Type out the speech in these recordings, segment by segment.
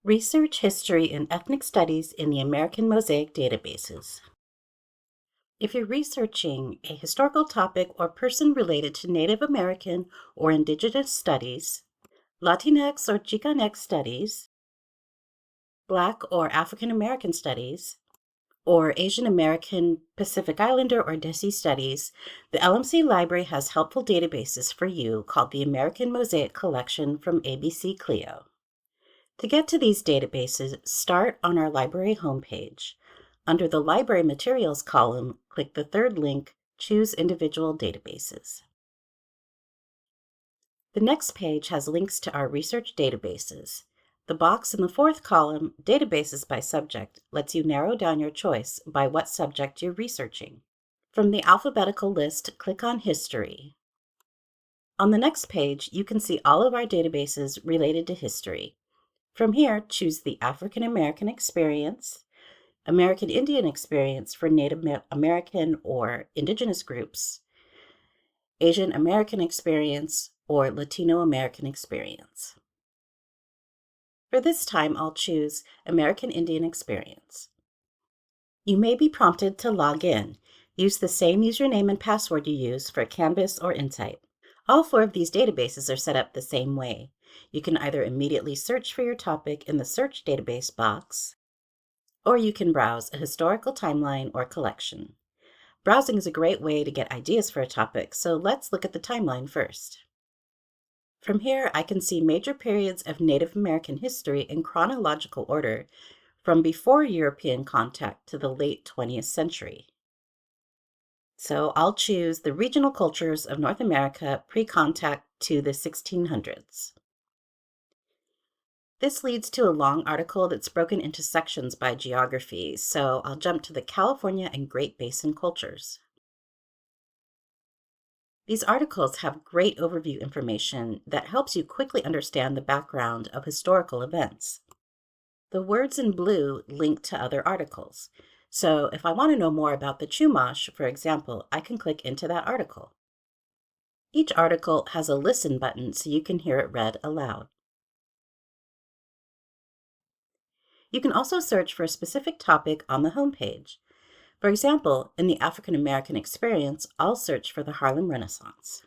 Research History and Ethnic Studies in the American Mosaic Databases. If you're researching a historical topic or person related to Native American or Indigenous studies, Latinx or Chicanx studies, Black or African American studies, or Asian American, Pacific Islander, or Desi studies, the LMC Library has helpful databases for you called the American Mosaic Collection from ABC Clio. To get to these databases, start on our library homepage. Under the Library Materials column, click the third link, Choose Individual Databases. The next page has links to our research databases. The box in the fourth column, Databases by Subject, lets you narrow down your choice by what subject you're researching. From the alphabetical list, click on History. On the next page, you can see all of our databases related to history. From here, choose the African American Experience, American Indian Experience for Native American or Indigenous groups, Asian American Experience, or Latino American Experience. For this time, I'll choose American Indian Experience. You may be prompted to log in. Use the same username and password you use for Canvas or Insight. All four of these databases are set up the same way. You can either immediately search for your topic in the Search Database box, or you can browse a historical timeline or collection. Browsing is a great way to get ideas for a topic, so let's look at the timeline first. From here, I can see major periods of Native American history in chronological order from before European contact to the late 20th century. So I'll choose the regional cultures of North America pre-contact to the 1600s. This leads to a long article that's broken into sections by geography, so I'll jump to the California and Great Basin cultures. These articles have great overview information that helps you quickly understand the background of historical events. The words in blue link to other articles. So if I want to know more about the Chumash, for example, I can click into that article. Each article has a listen button so you can hear it read aloud. You can also search for a specific topic on the homepage. For example, in the African American Experience, I'll search for the Harlem Renaissance.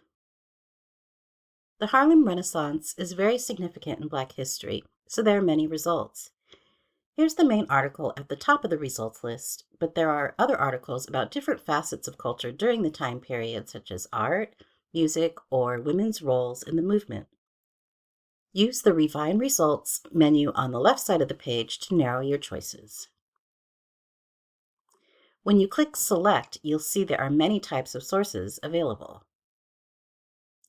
The Harlem Renaissance is very significant in Black history, so there are many results. Here's the main article at the top of the results list, but there are other articles about different facets of culture during the time period, such as art, music, or women's roles in the movement. Use the Refine Results menu on the left side of the page to narrow your choices. When you click Select, you'll see there are many types of sources available.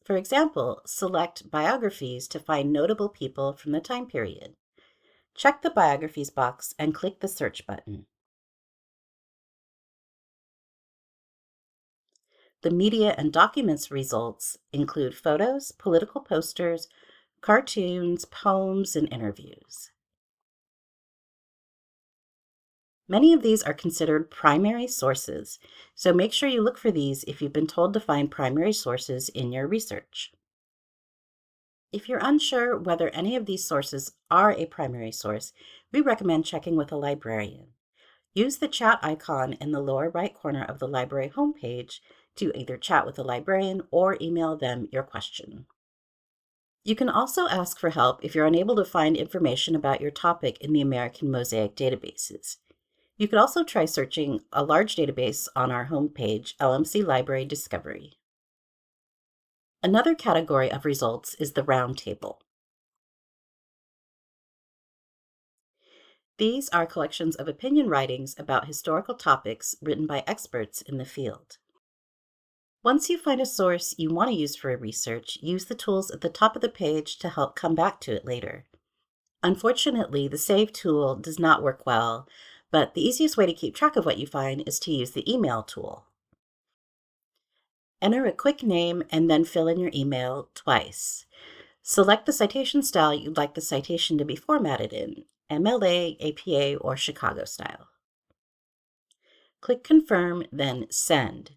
For example, select Biographies to find notable people from the time period. Check the Biographies box and click the Search button. The Media and Documents results include photos, political posters, cartoons, poems, and interviews. Many of these are considered primary sources, so make sure you look for these if you've been told to find primary sources in your research. If you're unsure whether any of these sources are a primary source, we recommend checking with a librarian. Use the chat icon in the lower right corner of the library homepage to either chat with a librarian or email them your question. You can also ask for help if you're unable to find information about your topic in the American Mosaic databases. You could also try searching a large database on our homepage, LMC Library Discovery. Another category of results is the Roundtable. These are collections of opinion writings about historical topics written by experts in the field. Once you find a source you want to use for research, use the tools at the top of the page to help come back to it later. Unfortunately, the Save tool does not work well, but the easiest way to keep track of what you find is to use the Email tool. Enter a quick name and then fill in your email twice. Select the citation style you'd like the citation to be formatted in, MLA, APA, or Chicago style. Click Confirm, then Send.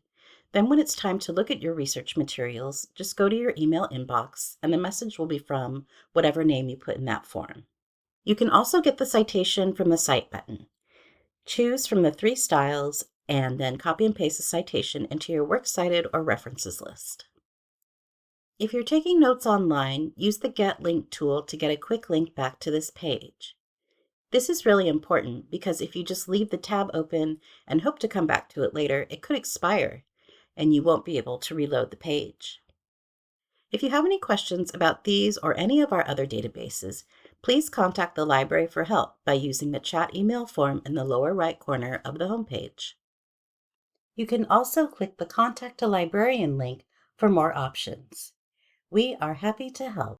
Then when it's time to look at your research materials, just go to your email inbox and the message will be from whatever name you put in that form. You can also get the citation from the Cite button. Choose from the 3 styles and then copy and paste the citation into your Works Cited or References list. If you're taking notes online, use the Get Link tool to get a quick link back to this page. This is really important because if you just leave the tab open and hope to come back to it later, it could expire and you won't be able to reload the page. If you have any questions about these or any of our other databases, please contact the library for help by using the chat email form in the lower right corner of the homepage. You can also click the Contact a Librarian link for more options. We are happy to help.